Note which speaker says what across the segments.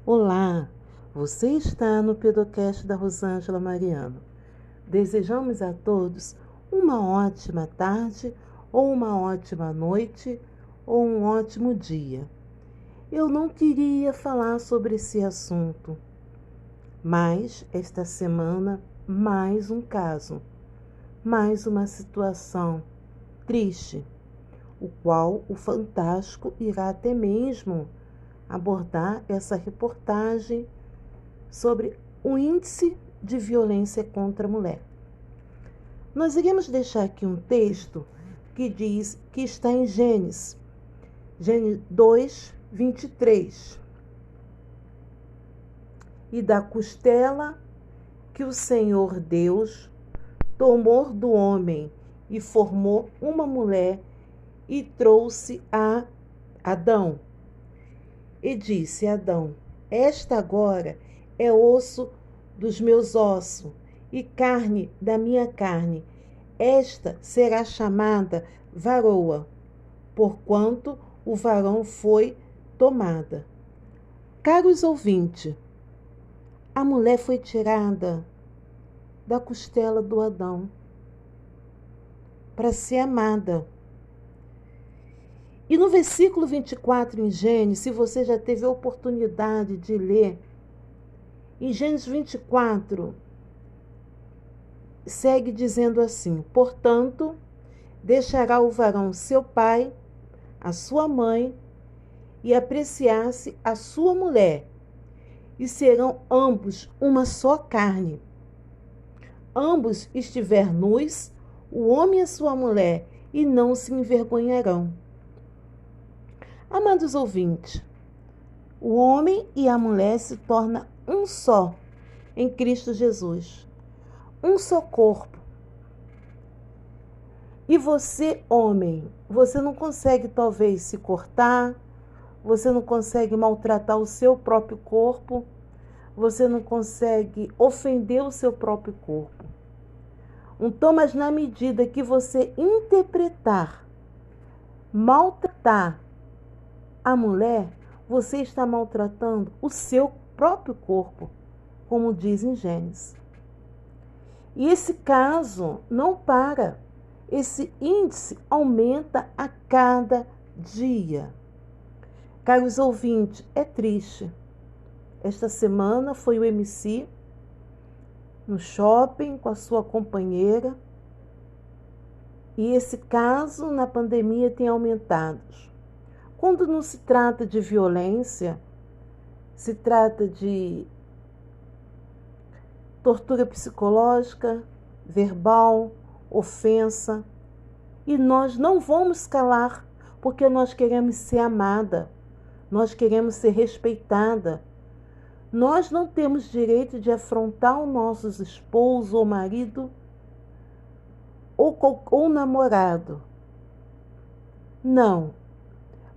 Speaker 1: Olá, você está no Pedocast da Rosângela Mariano. Desejamos a todos uma ótima tarde, ou uma ótima noite, ou um ótimo dia. Eu não queria falar sobre esse assunto, mas esta semana mais um caso, mais uma situação triste, o qual o Fantástico irá até mesmo abordar essa reportagem sobre o índice de violência contra a mulher. Nós iremos deixar aqui um texto que diz que está em Gênesis 2, 23. E da costela que o Senhor Deus tomou do homem e formou uma mulher e trouxe a Adão. E disse Adão: esta agora é osso dos meus ossos e carne da minha carne. Esta será chamada varoa, porquanto o varão foi tomada. Caros ouvintes, a mulher foi tirada da costela do Adão para ser amada. E no versículo 24 em Gênesis, se você já teve a oportunidade de ler, em Gênesis 24, segue dizendo assim: portanto, deixará o varão seu pai, a sua mãe, e apreciar-se a sua mulher, e serão ambos uma só carne. Ambos estiver nus, o homem e a sua mulher, e não se envergonharão. Amados ouvintes, o homem e a mulher se tornam um só em Cristo Jesus, um só corpo. E você, homem, você não consegue talvez se cortar, você não consegue maltratar o seu próprio corpo, você não consegue ofender o seu próprio corpo. Então, mas na medida que você interpretar, maltratar a mulher, você está maltratando o seu próprio corpo, como diz em Gênesis. E esse caso não para. Esse índice aumenta a cada dia. Caros ouvintes, é triste. Esta semana foi o MC no shopping com a sua companheira. E esse caso na pandemia tem aumentado. Quando não se trata de violência, se trata de tortura psicológica, verbal, ofensa. E nós não vamos calar, porque nós queremos ser amada, nós queremos ser respeitada. Nós não temos direito de afrontar o nosso esposo ou marido ou namorado. Não.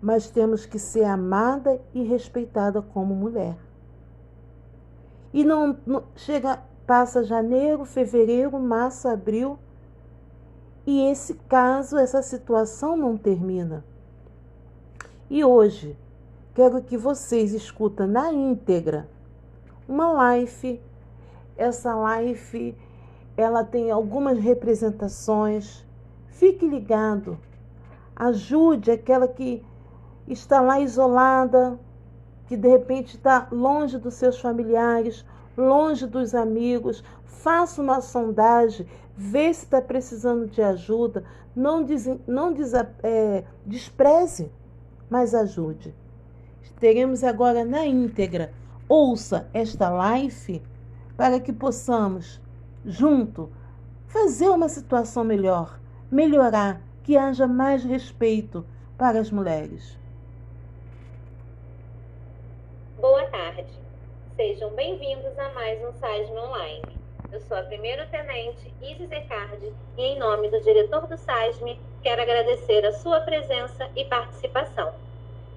Speaker 1: Mas temos que ser amada e respeitada como mulher. E não passa janeiro, fevereiro, março, abril, e esse caso, essa situação não termina. E hoje, quero que vocês escutem na íntegra uma live. Essa live, ela tem algumas representações. Fique ligado. Ajude aquela que está lá isolada, que de repente está longe dos seus familiares, longe dos amigos. Faça uma sondagem, vê se está precisando de ajuda. Não despreze, mas ajude. Teremos agora na íntegra. Ouça esta live para que possamos, junto, fazer uma situação melhor, melhorar, que haja mais respeito para as mulheres.
Speaker 2: Boa tarde. Sejam bem-vindos a mais um SASM Online. Eu sou a primeiro-tenente Isis Ecardi e, em nome do diretor do SASM, quero agradecer a sua presença e participação.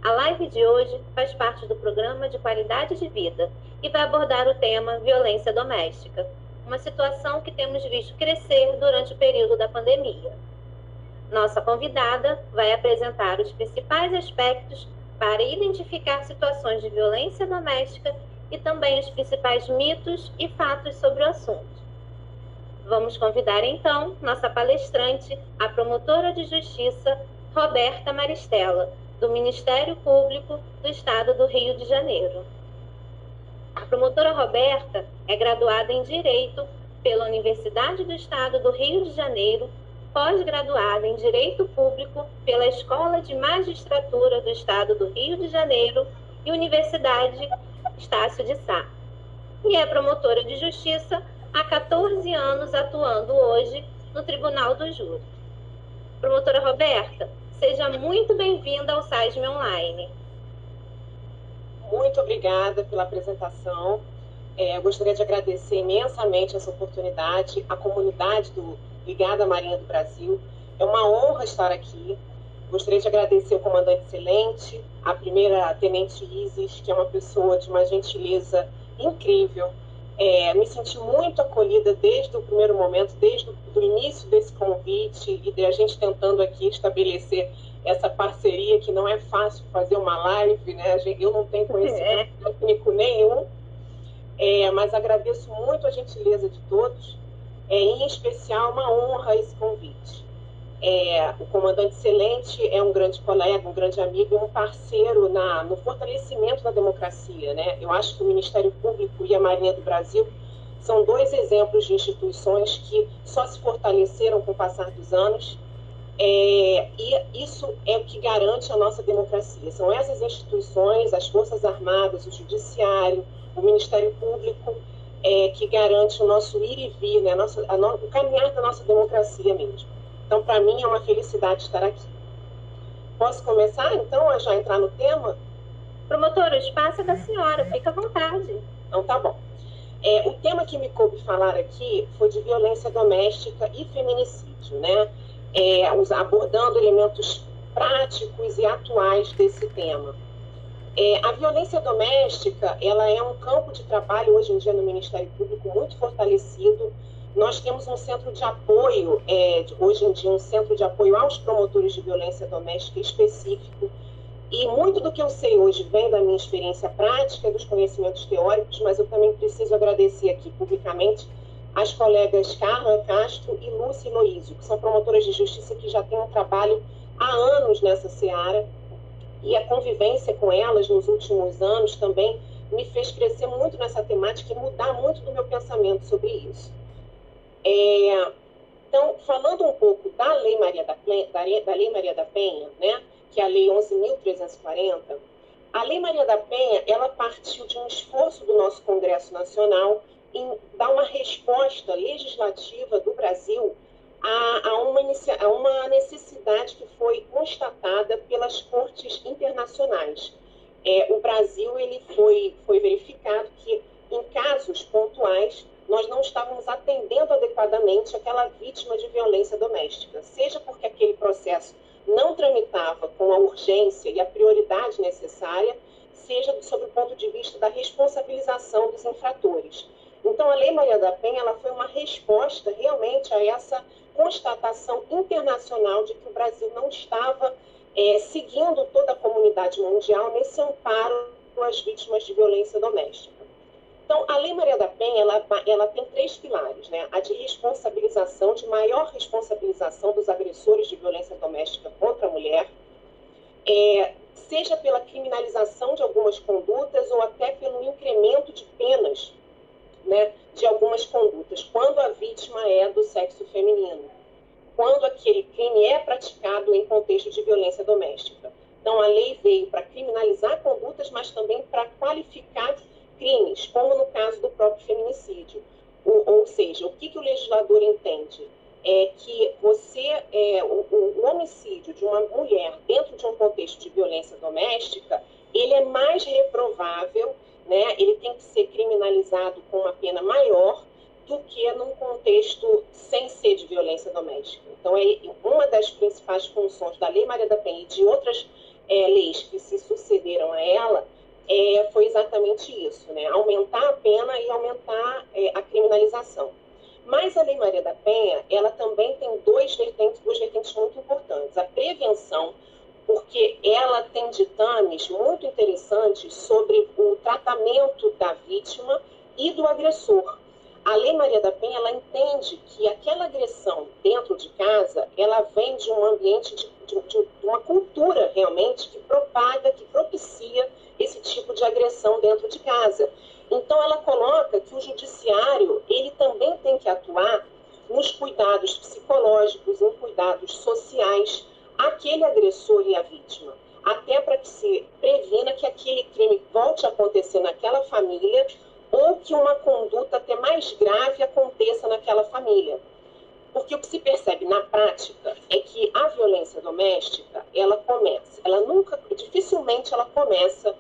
Speaker 2: A live de hoje faz parte do programa de qualidade de vida e vai abordar o tema violência doméstica, uma situação que temos visto crescer durante o período da pandemia. Nossa convidada vai apresentar os principais aspectos para identificar situações de violência doméstica e também os principais mitos e fatos sobre o assunto. Vamos convidar então nossa palestrante, a promotora de justiça Roberta Maristella, do Ministério Público do Estado do Rio de Janeiro. A promotora Roberta é graduada em Direito pela Universidade do Estado do Rio de Janeiro, pós-graduada em Direito Público pela Escola de Magistratura do Estado do Rio de Janeiro e Universidade Estácio de Sá. E é promotora de Justiça há 14 anos, atuando hoje no Tribunal do Júri. Promotora Roberta, seja muito bem-vinda ao SAISM Online.
Speaker 3: Muito obrigada pela apresentação. Eu gostaria de agradecer imensamente essa oportunidade, à comunidade ligada à Marinha do Brasil. É uma honra estar aqui. Gostaria de agradecer ao comandante excelente, a primeira tenente Isis, que é uma pessoa de uma gentileza incrível. Me senti muito acolhida desde o primeiro momento, desde o início desse convite e de a gente tentando aqui estabelecer essa parceria, que não é fácil fazer uma live, né? Eu não tenho conhecimento técnico nenhum, mas agradeço muito a gentileza de todos, em especial uma honra esse convite. O comandante excelente é um grande colega, um grande amigo e um parceiro no fortalecimento da democracia, né? Eu acho que o Ministério Público e a Marinha do Brasil são dois exemplos de instituições que só se fortaleceram com o passar dos anos, e isso é o que garante a nossa democracia. São essas instituições, as Forças Armadas, o Judiciário, o Ministério Público, que garante o nosso ir e vir, né? O caminhar da nossa democracia mesmo. Então, para mim, é uma felicidade estar aqui. Posso começar, então, a já entrar no tema?
Speaker 2: Promotora, o espaço é da senhora, fica à vontade.
Speaker 3: Então, tá bom. O tema que me coube falar aqui foi de violência doméstica e feminicídio, né? Abordando elementos práticos e atuais desse tema. A violência doméstica, ela é um campo de trabalho hoje em dia no Ministério Público muito fortalecido. Nós temos um centro de apoio, hoje em dia um centro de apoio aos promotores de violência doméstica específico, e muito do que eu sei hoje vem da minha experiência prática, dos conhecimentos teóricos, mas eu também preciso agradecer aqui publicamente as colegas Carla Castro e Lúcia Loísio, que são promotoras de justiça que já têm um trabalho há anos nessa seara, e a convivência com elas nos últimos anos também me fez crescer muito nessa temática e mudar muito do meu pensamento sobre isso. Então, falando um pouco da Lei Maria da Penha, né, que é a Lei 11.340, a Lei Maria da Penha, ela partiu de um esforço do nosso Congresso Nacional em dar uma resposta legislativa do Brasil a uma necessidade que foi constatada pelas cortes internacionais. O Brasil ele foi verificado que, em casos pontuais, nós não estávamos atendendo adequadamente aquela vítima de violência doméstica, seja porque aquele processo não tramitava com a urgência e a prioridade necessária, seja sob o ponto de vista da responsabilização dos infratores. Então, a Lei Maria da Penha ela foi uma resposta realmente a essa constatação internacional de que o Brasil não estava seguindo toda a comunidade mundial nesse amparo às vítimas de violência doméstica. Então, a Lei Maria da Penha, ela tem 3 pilares, né? A de responsabilização, de maior responsabilização dos agressores de violência doméstica contra a mulher, seja pela criminalização de algumas condutas ou até pelo incremento de penas, né, de algumas condutas, quando a vítima é do sexo feminino, quando aquele crime é praticado em contexto de violência doméstica. Então, a lei veio para criminalizar condutas, mas também para qualificar crimes, como no caso do próprio feminicídio. Ou seja, o que o legislador entende? É que o homicídio de uma mulher dentro de um contexto de violência doméstica, ele é mais reprovável, né? Ele tem que ser criminalizado com uma pena maior do que num contexto sem ser de violência doméstica. Então, uma das principais funções da Lei Maria da Penha e de outras leis que se sucederam a ela foi exatamente isso, né? Aumentar a pena e aumentar a criminalização. Mas a Lei Maria da Penha, ela também tem duas vertentes muito importantes. A prevenção, porque ela tem ditames muito interessantes sobre o tratamento da vítima e do agressor. A Lei Maria da Penha, ela entende que aquela agressão dentro de casa, ela vem de um ambiente, de uma cultura realmente que propaga, que propicia esse tipo de agressão dentro de casa. Então, ela coloca que o judiciário, ele também tem que atuar nos cuidados psicológicos, em cuidados sociais, aquele agressor e a vítima, até para que se previna que aquele crime volte a acontecer naquela família ou que uma conduta até mais grave aconteça naquela família. Porque o que se percebe na prática é que a violência doméstica, dificilmente ela começa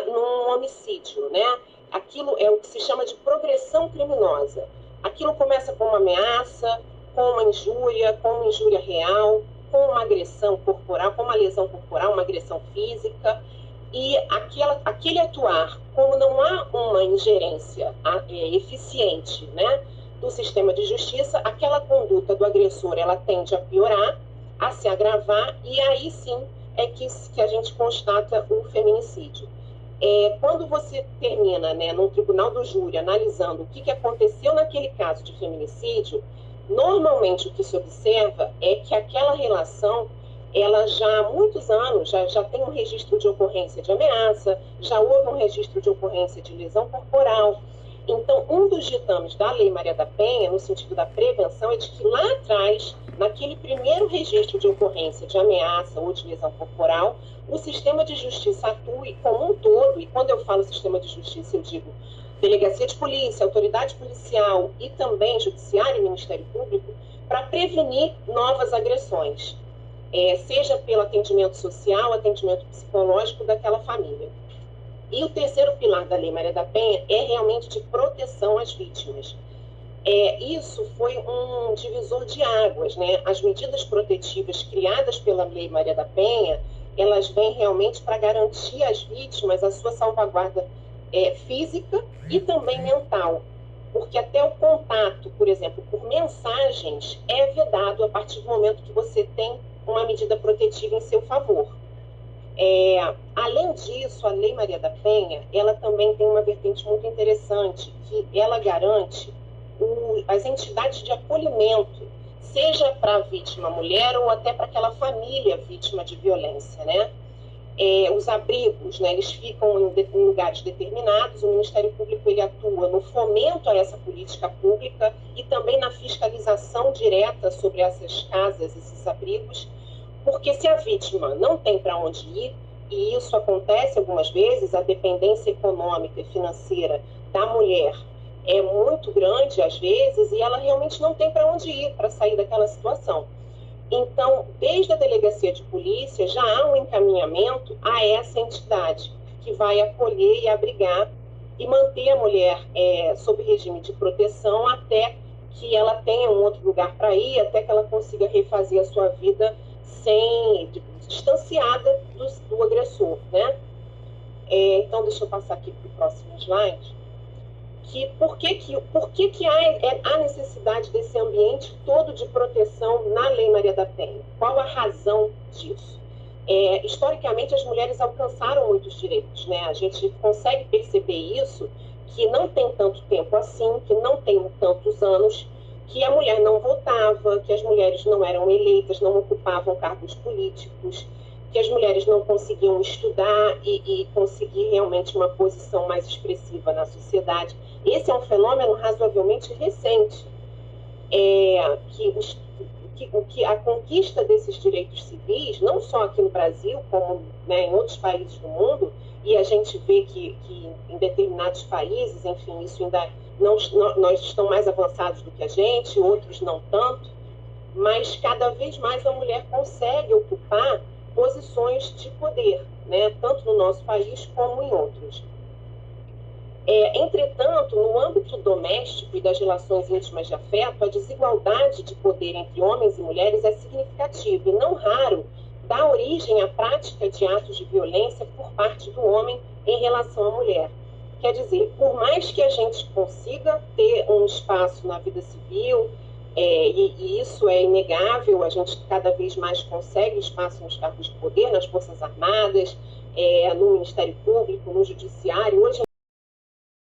Speaker 3: num homicídio, né? Aquilo é o que se chama de progressão criminosa. Aquilo começa com uma ameaça, com uma injúria real, com uma agressão corporal, com uma lesão corporal, uma agressão física. E aquele atuar, como não há uma ingerência eficiente, né, do sistema de justiça, aquela conduta do agressor, ela tende a piorar, a se agravar, e aí sim é que a gente constata o feminicídio. Quando você termina, né, num tribunal do júri analisando o que aconteceu naquele caso de feminicídio, normalmente o que se observa é que aquela relação, ela já há muitos anos, já tem um registro de ocorrência de ameaça, já houve um registro de ocorrência de lesão corporal. Então, um dos ditames da Lei Maria da Penha, no sentido da prevenção, é de que lá atrás, naquele primeiro registro de ocorrência de ameaça ou de lesão corporal, o sistema de justiça atue como um todo, e quando eu falo sistema de justiça, eu digo delegacia de polícia, autoridade policial e também judiciário e Ministério Público, para prevenir novas agressões, seja pelo atendimento social, atendimento psicológico daquela família. E o terceiro pilar da Lei Maria da Penha é realmente de proteção às vítimas. Isso foi um divisor de águas, né? As medidas protetivas criadas pela Lei Maria da Penha, elas vêm realmente para garantir às vítimas a sua salvaguarda física e também mental. Porque até o contato, por exemplo, por mensagens, é vedado a partir do momento que você tem uma medida protetiva em seu favor. Além disso, a Lei Maria da Penha, ela também tem uma vertente muito interessante, que ela garante as entidades de acolhimento, seja para a vítima mulher ou até para aquela família vítima de violência, né? Os abrigos, né, eles ficam em lugares determinados, o Ministério Público ele atua no fomento a essa política pública e também na fiscalização direta sobre essas casas, esses abrigos, porque se a vítima não tem para onde ir, e isso acontece algumas vezes, a dependência econômica e financeira da mulher é muito grande às vezes, e ela realmente não tem para onde ir para sair daquela situação. Então, desde a delegacia de polícia, já há um encaminhamento a essa entidade, que vai acolher e abrigar e manter a mulher sob regime de proteção até que ela tenha um outro lugar para ir, até que ela consiga refazer a sua vida distanciada do agressor, né? Então, deixa eu passar aqui para o próximo slide. Por que há necessidade desse ambiente todo de proteção na Lei Maria da Penha? Qual a razão disso? Historicamente, as mulheres alcançaram muitos direitos, né? A gente consegue perceber isso, que não tem tanto tempo assim, que não tem tantos anos, que a mulher não votava, que as mulheres não eram eleitas, não ocupavam cargos políticos, que as mulheres não conseguiam estudar e conseguir realmente uma posição mais expressiva na sociedade. Esse é um fenômeno razoavelmente recente, que a conquista desses direitos civis, não só aqui no Brasil, como, né, em outros países do mundo, e a gente vê que em determinados países, enfim, isso ainda nós estão mais avançados do que a gente, outros não tanto, mas cada vez mais a mulher consegue ocupar posições de poder, né, tanto no nosso país como em outros. Entretanto, no âmbito doméstico e das relações íntimas de afeto, a desigualdade de poder entre homens e mulheres é significativa e, não raro, dá origem à prática de atos de violência por parte do homem em relação à mulher. Quer dizer, por mais que a gente consiga ter um espaço na vida civil, e isso é inegável, a gente cada vez mais consegue espaço nos cargos de poder, nas Forças Armadas, no Ministério Público, no Judiciário. Hoje